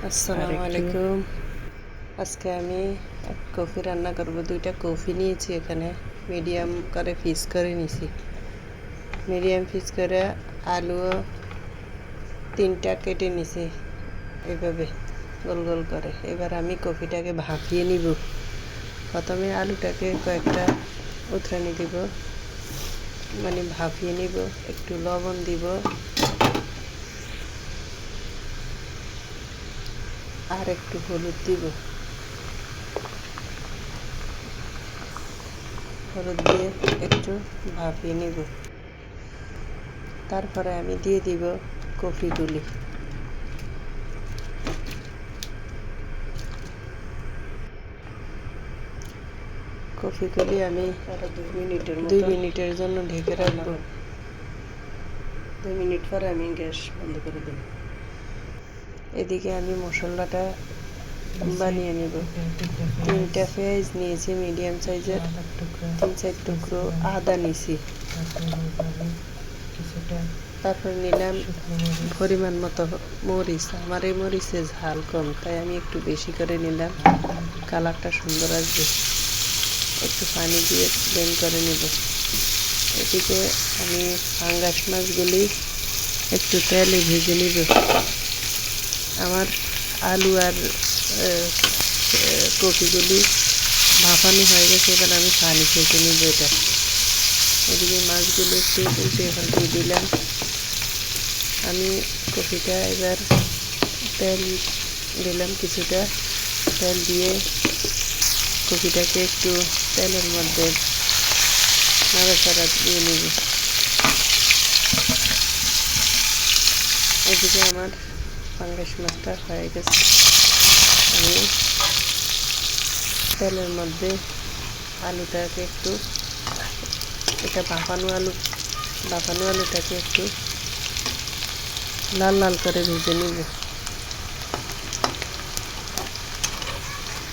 আসসালামু আলাইকুম। আজকে আমি কফি রান্না করব। 2টা কফি নিয়েছি, এখানে মিডিয়াম করে পিস করে নিয়েছি। মিডিয়াম পিস করে আলু 3টা কেটে নিয়েছি এইভাবে গোল গোল করে। এবার আমি কফিটাকে ভাপিয়ে নিব। প্রথমে আলুটাকে কয়েকটা উতরানি দিব, মানে ভাপিয়ে নিব। একটু লবণ দিব আর একটু হলুদ দিব। হলুদ দিয়ে একটু ভাপিয়ে নিব। তারপরে আমি দিয়ে দিব কফিগুলি। কফিগুলি আমি 2 মিনিটের জন্য ঢেকে রাখবো। 2 মিনিট পরে আমি গ্যাস বন্ধ করে দেব। এদিকে আমি মশলাটা বানিয়ে নেব। 3টা পেঁয়াজ নিয়েছি মিডিয়াম সাইজের, 3-4 টুকরো আদা নিয়েছি। তারপর নিলাম পরিমাণ মতো মরিচ। আমার এই মরিচের ঝাল কম, তাই আমি একটু বেশি করে নিলাম, কালারটা সুন্দর আসবে। একটু পানি দিয়ে ব্লেন্ড করে নেব। এদিকে আমি পাঙ্গাস মাছগুলি একটু তেলে ভেজে নিব। আমার আলু আর কফিগুলি ভাপানো হয়ে গেছে, এবার আমি পানি ছেঁকে নিব এটা। এদিকে মাছগুলো একটু উল্টে পাল্টে দিলাম। আমি কফিটা এবার তেল দিলাম, কিছুটা তেল দিয়ে কফিটাকে একটু তেলের মধ্যে নাড়াচাড়া দিয়ে নিব। এদিকে আমার পাঙ্গাস মাছটা হয়ে গেছে। আমি তেলের মধ্যে আলুটাকে একটু, এটা ভাপানো আলুটাকে একটু লাল লাল করে ভেজে নিব।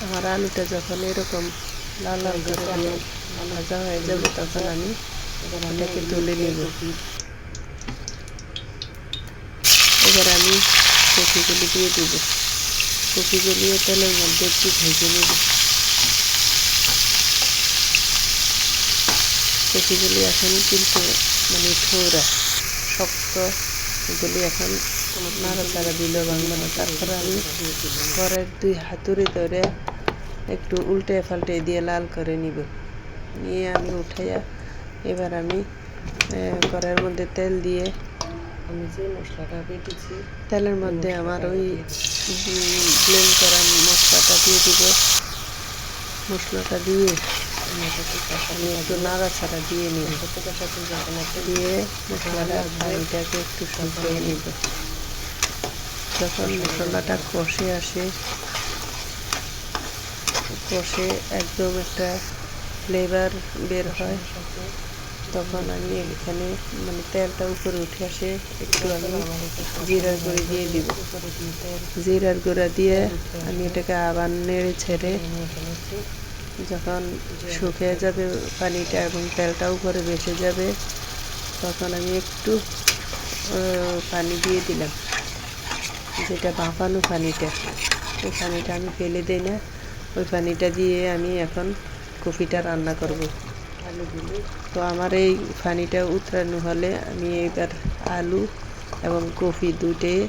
আমার আলুটা যখন এরকম লাল লাল করে ভাজা হয়ে যাবে, তখন আমি এটাকে তুলে নিব। এবার আমি কফিগুলি দিয়ে দিব। কফিগুলি তেলের মধ্যে একটু ভেজে নিব। কফিগুলি এখন কিন্তু মানে থোড়া শক্ত, এগুলি এখন নাড়াচাড়া দিলেও ভাঙবে না। তারপরে আমি পরের 2 হাতুড়ি ধরে একটু উল্টে পাল্টে দিয়ে লাল করে নিব। নিয়ে আমি উঠাইয়া এবার আমি কড়াইয়ের মধ্যে তেল দিয়ে আমি যে মশলাটা বেটেছি তেলের মধ্যে আমার ওই ব্লেন্ড করা মশলাটা দিয়ে দিব। মশলাটা দিয়ে আমি একটু নাড়াচাড়া দিয়ে নিব। দিয়ে মশলাটা পানিটাকে একটু শুকিয়ে নিব। যখন মশলাটা কষে আসে, কষে একদম একটা ফ্লেভার বের হয়, তখন আমি এখানে মানে তেলটা উপরে উঠে আসে, একটু আমি জিরার গুঁড়ি দিয়ে দিব। জিরার গুঁড়া দিয়ে আমি এটাকে আবার নেড়ে ছেড়ে যখন শুকিয়ে যাবে পানিটা এবং তেলটা উপরে ভেসে যাবে, তখন আমি একটু পানি দিয়ে দিলাম, যেটা ভাপানো পানিটা। ওই পানিটা আমি ফেলে দিই না, ওই পানিটা দিয়ে আমি এখন কফিটা রান্না করব। তো আমার এই পানিটা উতরানো হলে আমি এবার আলু এবং কফি দুটোই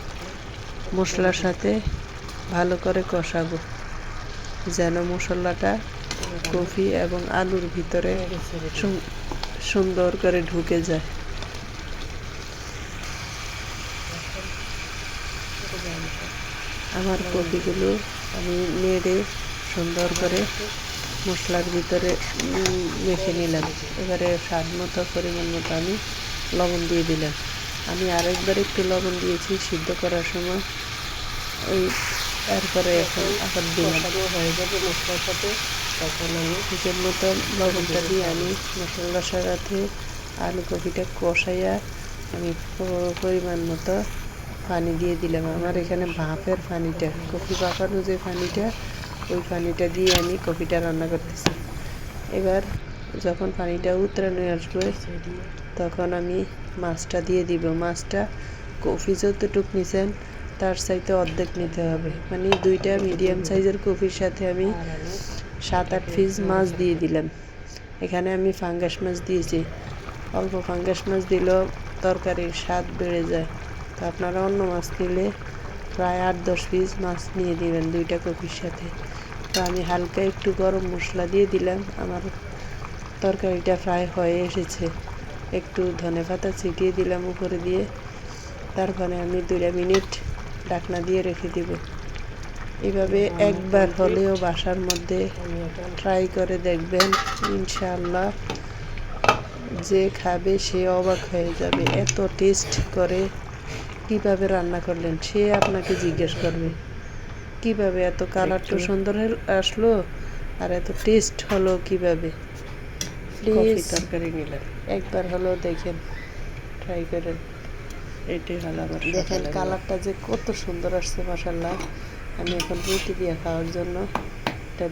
মশলার সাথে ভালো করে কষাবো, যেন মশলাটা কফি এবং আলুর ভিতরে সুন্দর করে ঢুকে যায়। আমার কফিগুলো আমি নেড়ে সুন্দর করে মশলার ভিতরে মেখে নিলাম। এবারে স্বাদ মতো পরিমাণ মতো আমি লবণ দিয়ে দিলাম। আমি আরেকবার একটু লবণ দিয়েছি সিদ্ধ করার সময়, ওই তারপরে এখন আবার দিলাম হয়ে যাবে মশলার সাথে, তখন আমি হিসেব মতো লবণটা দিয়ে আমি মশলার সাথে আলু কফিটা কষাইয়া আমি পরিমাণ মতো পানি দিয়ে দিলাম। আমার এখানে ভাপের পানিটা, কফি ভাপানো যে পানিটা, ওই পানিটা দিয়ে আমি কফিটা রান্না করতেছি। এবার যখন পানিটা উতরানো আসবে, তখন আমি মাছটা দিয়ে দিব। মাছটা কফি যতটুক নিছেন তার চাইতে অর্ধেক নিতে হবে, মানে 2টা মিডিয়াম সাইজের কপির সাথে আমি 7-8 পিস মাছ দিয়ে দিলাম। এখানে আমি ফাঙ্গাস মাছ দিয়েছি, অল্প ফাঙ্গাস মাছ দিলেও তরকারির স্বাদ বেড়ে যায়। তো আপনারা অন্য মাছ নিলে প্রায় 8-10 পিস মাছ নিয়ে দিবেন 2টা কপির সাথে। তো আমি হালকা একটু গরম মশলা দিয়ে দিলাম, আমার তরকারিটা ফ্রাই হয়ে এসেছে। একটু ধনেপাতা ছিটিয়ে দিলাম উপরে দিয়ে, তারপরে আমি 2 মিনিট ঢাকনা দিয়ে রেখে দিব। এভাবে একবার হলেও বাসার মধ্যে ট্রাই করে দেখবেন, ইনশাআল্লাহ যে খাবে সে অবাক হয়ে যাবে। এত টেস্ট করে, কিভাবে রান্না করলেন সে আপনাকে জিজ্ঞেস করবে, কিভাবে এত কালারটা সুন্দর আসলো আর এত টেস্ট হলো কিভাবে। প্লিজ তরকারি নিলাম, একবার হলেও দেখেন, ট্রাই করেন। এটাই হলো আমার দেখেন সকালের কালারটা যে কত সুন্দর আসছে মাশাআল্লাহ। আমি এখন রুটি দিয়ে খাওয়ার জন্য এটা